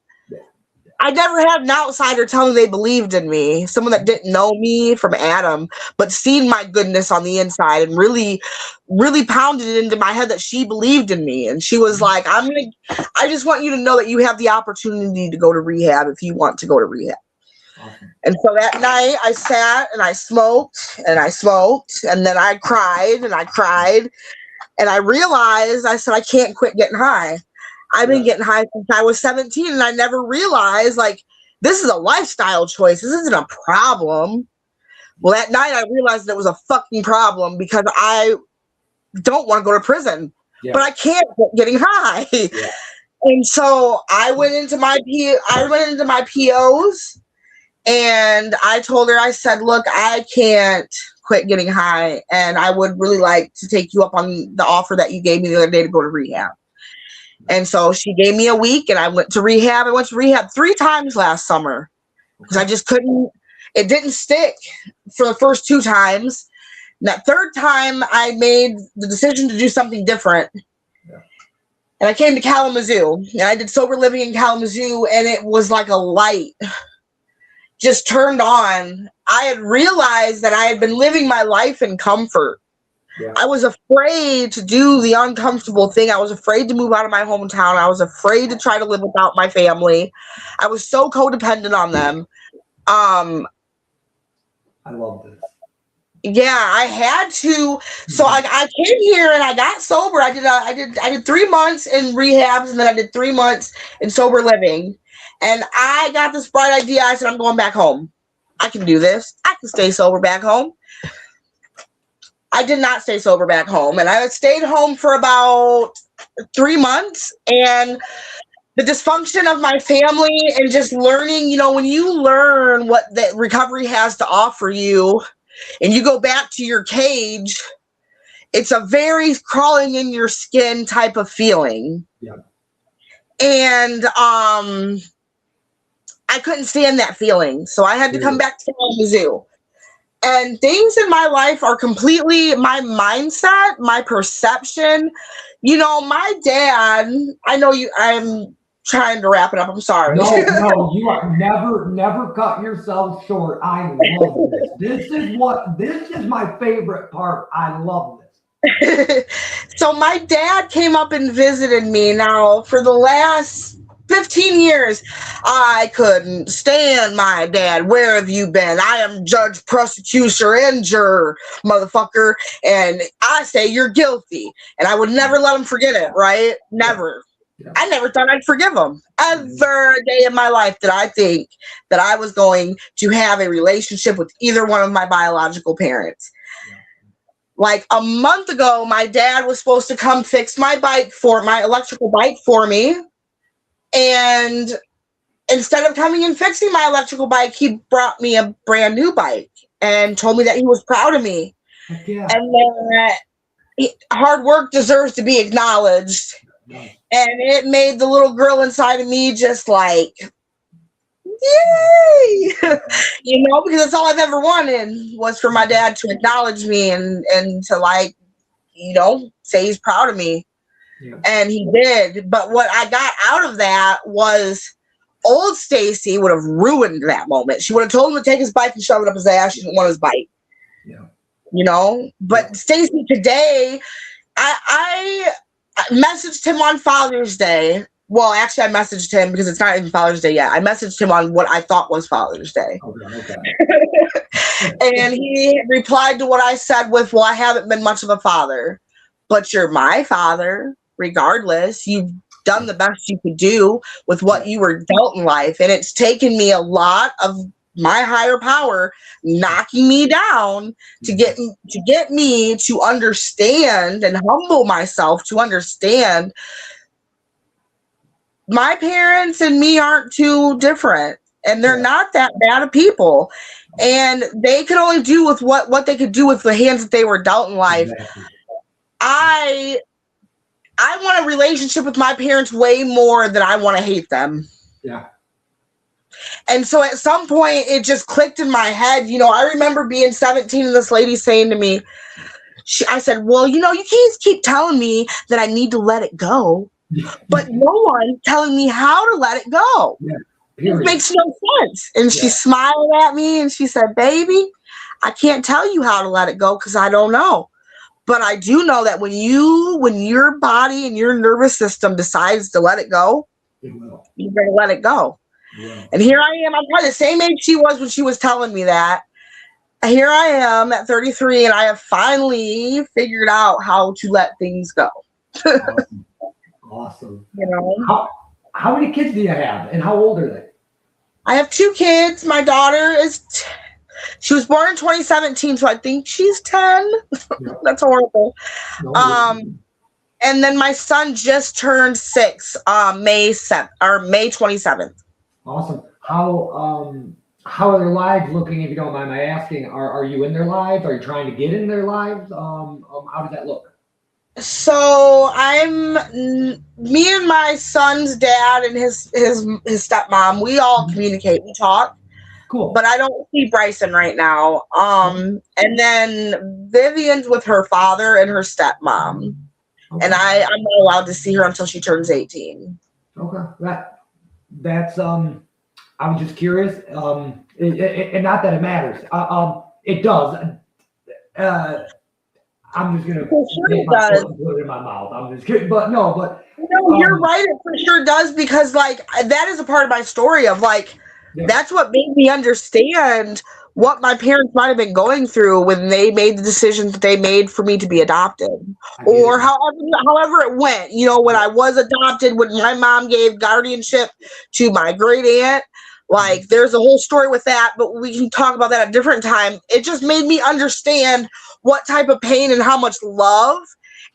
I never had an outsider tell me they believed in me, someone that didn't know me from Adam, but seen my goodness on the inside and really, really pounded it into my head that she believed in me. And she was like, I just want you to know that you have the opportunity to go to rehab if you want to go to rehab. Awesome. And so that night I sat and I smoked and I smoked, and then I cried and I cried, and I realized, I said, I can't quit getting high. I've been getting high since I was 17, and I never realized, This is a lifestyle choice. This isn't a problem. Well, that night I realized that it was a fucking problem because I don't want to go to prison, but I can't quit getting high. Yeah. And so I went into my POs and I told her, I said, look, I can't quit getting high. And I would really like to take you up on the offer that you gave me the other day to go to rehab. And so she gave me a week and I went to rehab. I went to rehab 3 times last summer because I just couldn't, it didn't stick for the first 2 times. And that 3rd time I made the decision to do something different. And I came to Kalamazoo and I did sober living in Kalamazoo, and it was like a light just turned on. I had realized that I had been living my life in comfort. Yeah. I was afraid to do the uncomfortable thing. I was afraid to move out of my hometown. I was afraid to try to live without my family. I was so codependent on them. I
love this.
Yeah, I had to. So I came here and I got sober. I did 3 months in rehabs, and then I did 3 months in sober living. And I got this bright idea. I said, I'm going back home. I can do this. I can stay sober back home. I did not stay sober back home. And I stayed home for about 3 months. And the dysfunction of my family and just learning, you know, when you learn what that recovery has to offer you and you go back to your cage, it's a very crawling in your skin type of feeling. Yeah. And I couldn't stand that feeling. So I had to come back to Kalamazoo. And things in my life are completely my mindset, my perception. You know, my dad, I know I'm trying to wrap it up. I'm sorry.
No, you are never cut yourself short. I love this. This is my favorite part. I love this.
So my dad came up and visited me. Now, for the last 15 years, I couldn't stand my dad. Where have you been? I am judge, prosecutor, and juror, motherfucker. And I say you're guilty. And I would never let him forget it, right? Never. Yeah. I never thought I'd forgive him. Ever a day in my life did I think that I was going to have a relationship with either one of my biological parents. Yeah. Like a month ago, my dad was supposed to come fix my electrical bike for me. And instead of coming and fixing my electrical bike, he brought me a brand new bike and told me that he was proud of me. Yeah. And that hard work deserves to be acknowledged. Yeah. And it made the little girl inside of me just like, yay! You know, because that's all I've ever wanted was for my dad to acknowledge me and to, like, you know, say he's proud of me. Yeah. And he did. But what I got out of that was old Stacey would have ruined that moment. She would have told him to take his bike and shove it up his ass. She didn't want his bike. Yeah. You know? But Stacey today, I messaged him on Father's Day. Well, actually, I messaged him because it's not even Father's Day yet. I messaged him on what I thought was Father's Day. Okay. And he replied to what I said with, well, I haven't been much of a father, but you're my father. Regardless, you've done the best you could do with what you were dealt in life. And it's taken me a lot of my higher power knocking me down to get me to understand and humble myself to understand my parents and me aren't too different, and they're not that bad of people, and they could only do with what they could do with the hands that they were dealt in life. Exactly. I want a relationship with my parents way more than I want to hate them. Yeah. And so at some point it just clicked in my head. You know, I remember being 17 and this lady saying to me, I said, well, you know, you can't keep telling me that I need to let it go, but no one telling me how to let it go. Yeah, it makes no sense. And she smiled at me and she said, baby, I can't tell you how to let it go because I don't know. But I do know that when your body and your nervous system decides to let it go, you're going to let it go. Yeah. And here I am. I'm probably the same age she was when she was telling me that. Here I am at 33, and I have finally figured out how to let things go.
Awesome.
You know?
How many kids do you have, and how old are they?
I have 2 kids. My daughter she was born in 2017, so I think she's 10.
Yeah.
That's horrible.
No,
And then my son just turned 6, May 27th.
awesome. How are their lives looking, if you don't mind my asking? Are you in their lives? Are you trying to get in their lives? How does that look?
So me and my son's dad and his stepmom, we all communicate, we talk.
Cool.
But I don't see Bryson right now. And then Vivian's with her father and her stepmom.
Okay.
And I'm not allowed to see her until she turns 18.
Okay. That's I was just curious. And not that it matters. It does. I'm just gonna
For sure it does.
put it in my mouth. I'm just kidding. But no,
you're right. It for sure does, because like that is a part of my story of like that's what made me understand what my parents might have been going through when they made the decisions that they made for me to be adopted, or however it went. You know, when I was adopted, when my mom gave guardianship to my great aunt. Like, there's a whole story with that, but we can talk about that at a different time. It just made me understand what type of pain and how much love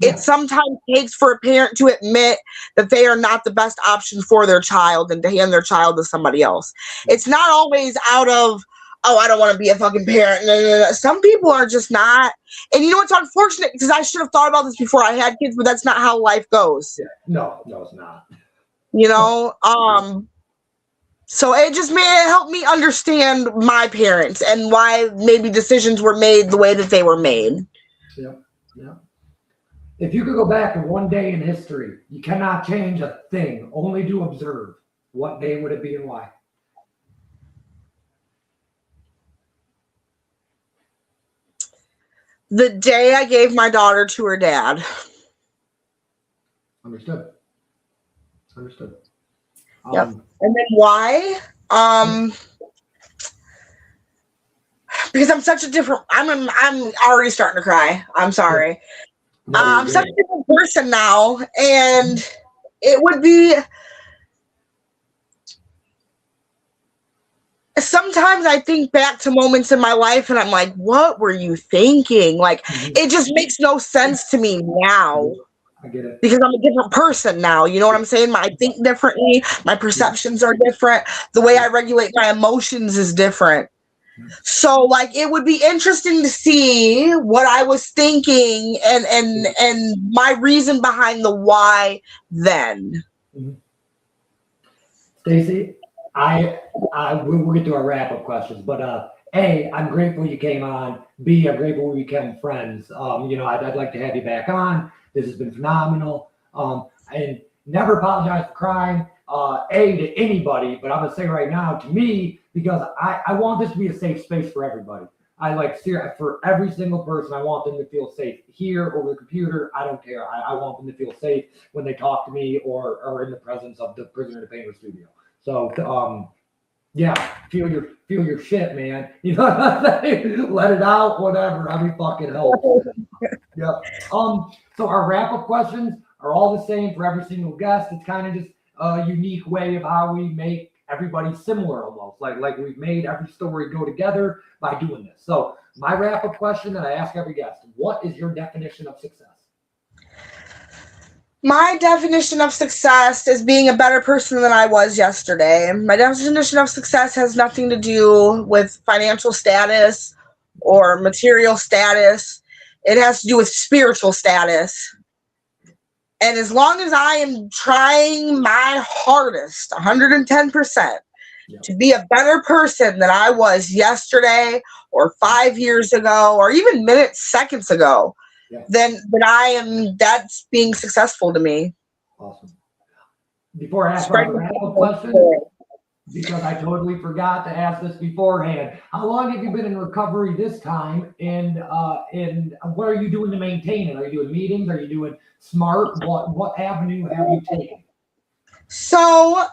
it sometimes takes for a parent to admit that they are not the best option for their child and to hand their child to somebody else. It's not always out of, oh, I don't want to be a fucking parent. No. Some people are just not. And you know what's unfortunate? Because I should have thought about this before I had kids, but that's not how life goes.
Yeah. No, it's not.
You know, so it just helped me understand my parents and why maybe decisions were made the way that they were made.
Yeah. If you could go back to one day in history, you cannot change a thing, only to observe. What day would it be and why?
The day I gave my daughter to her dad.
Understood.
Yep. And then why? Because I'm such a different. I'm already starting to cry. I'm sorry. I'm such a different person now, and it would be. Sometimes I think back to moments in my life, and I'm like, "What were you thinking?" Like, it just makes no sense to me now.
I get it.
Because I'm a different person now. You know what I'm saying? I think differently. My perceptions are different. The way I regulate my emotions is different. So, like, it would be interesting to see what I was thinking and my reason behind the why then.
Stacey, we'll get to our wrap-up questions, but A, I'm grateful you came on. B, I'm grateful we became friends. I'd like to have you back on. This has been phenomenal. And never apologize for crying, to anybody, but I'm gonna say right now, to me, because I want this to be a safe space for everybody. For every single person, I want them to feel safe here over the computer. I don't care. I want them to feel safe when they talk to me or in the presence of the Prisoner2Painter studio. So, feel your shit, man. You know what I'm saying? Let it out, whatever. I mean, fucking help. Yeah. So our wrap-up questions are all the same for every single guest. It's kind of just a unique way of how we make everybody similar, almost like we've made every story go together by doing this. So my wrap-up question that I ask every guest: what is your definition of success?
My definition of success is being a better person than I was yesterday. My definition of success has nothing to do with financial status or material status. It has to do with spiritual status. And as long as I am trying my hardest, 110%, to be a better person than I was yesterday or 5 years ago or even minutes, seconds ago, then that's being successful to me.
Awesome. Before I ask my wrap-up question, because I totally forgot to ask this beforehand, how long have you been in recovery this time, and what are you doing to maintain it? Are you doing meetings? Are you doing SMART? What avenue have you taken?
So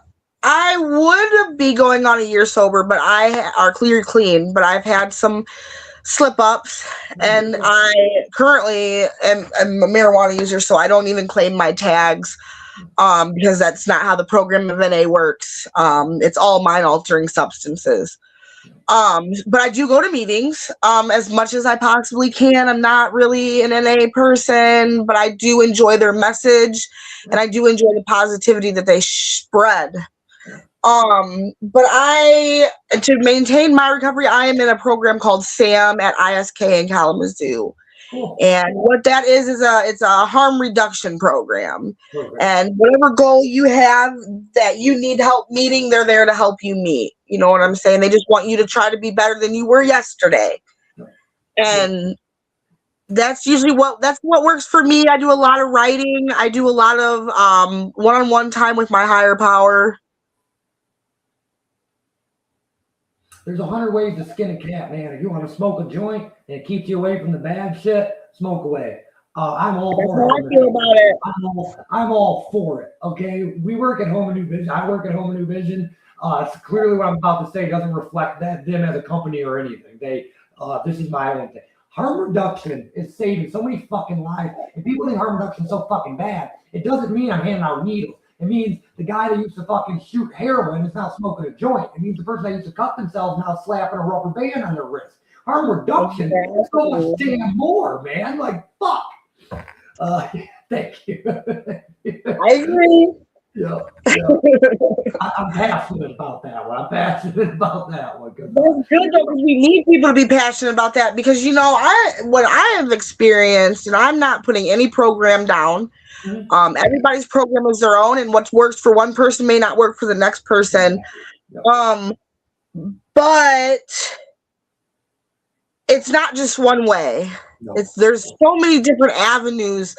I would be going on a year sober, but clean, but I've had some slip-ups, and I currently am a marijuana user, so I don't even claim my tags. because that's not how the program of NA works. It's all mind-altering substances. But I do go to meetings as much as I possibly can. I'm not really an NA person, but I do enjoy their message, and I do enjoy the positivity that they spread. But to maintain my recovery, I am in a program called SAM at ISK in Kalamazoo.
Cool.
And what that is it's a harm reduction program. And whatever goal you have that you need help meeting, they're there to help you meet. You know what I'm saying? They just want you to try to be better than you were yesterday. And that's usually what works for me. I do a lot of writing. I do a lot of one-on-one time with my higher power.
There's 100 ways to skin a cat, man. If you want to smoke a joint and it keeps you away from the bad shit, smoke away. I'm all for it.
That's how I feel about it.
I'm all for it. Okay, we work at Home and New Vision. I work at Home and New Vision. It's clearly what I'm about to say doesn't reflect them as a company or anything. This is my own thing. Harm reduction is saving so many fucking lives. And people think harm reduction is so fucking bad. It doesn't mean I'm handing out needles. It means the guy that used to fucking shoot heroin is now smoking a joint. It means the person that used to cut themselves now slapping a rubber band on their wrist. Harm reduction is so much damn more, man. Like, fuck. Thank you.
I agree.
Yeah. I'm passionate about that one. That's
good though, because we need people to be passionate about that, because what I have experienced, and I'm not putting any program down. Everybody's program is their own, and what works for one person may not work for the next person. But it's not just one way. No. There's so many different avenues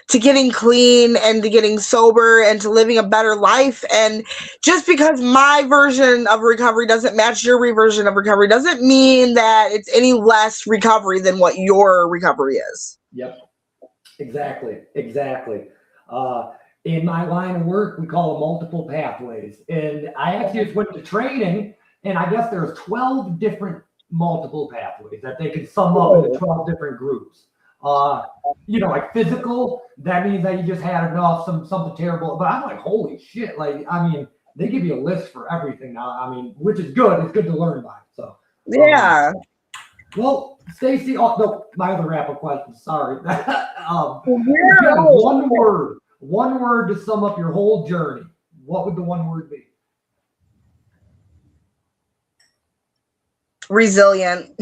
to getting clean and to getting sober and to living a better life. And just because my version of recovery doesn't match your version of recovery doesn't mean that it's any less recovery than what your recovery is.
Yep. Exactly. In my line of work, we call them multiple pathways. And I actually just went to training, and I guess there's 12 different multiple pathways that they can sum up into 12 different groups. Like physical, that means that you just had enough, something terrible. But I'm like, holy shit. Like, I mean, they give you a list for everything now. I mean, which is good. It's good to learn by. So,
yeah.
Well, Stacey, my other wrap-up question, sorry. One word to sum up your whole journey. What would the one word be?
Resilient.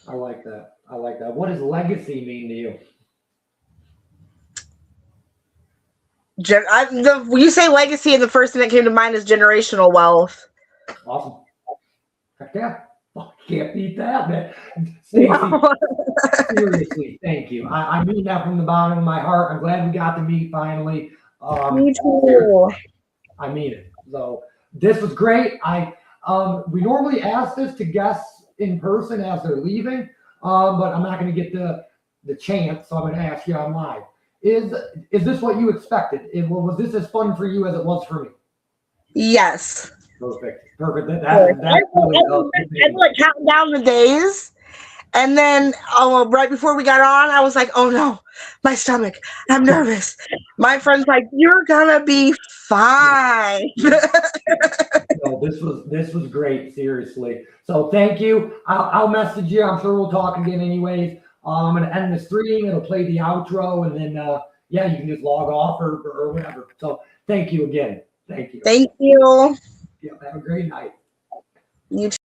I like that. What does legacy mean to you?
When you say legacy, and the first thing that came to mind is generational wealth.
Awesome. Heck yeah. Can't beat that, man. Stacey, seriously, thank you. I mean that from the bottom of my heart. I'm glad we got to meet finally.
Me too.
I mean it. So this was great. We normally ask this to guests in person as they're leaving, but I'm not going to get the chance, so I'm going to ask you on live. Is this what you expected? Was this as fun for you as it was for me?
Yes.
Perfect. That's really
I like counting down the days, and then right before we got on, I was like, "Oh no, my stomach! I'm nervous." My friend's like, "You're gonna be fine."
No, this was great. Seriously. So thank you. I'll message you. I'm sure we'll talk again, anyways. I'm gonna end the stream. It'll play the outro, and then you can just log off or whatever. So thank you again. Thank you.
Thank you.
Yeah, have a great night.
You too.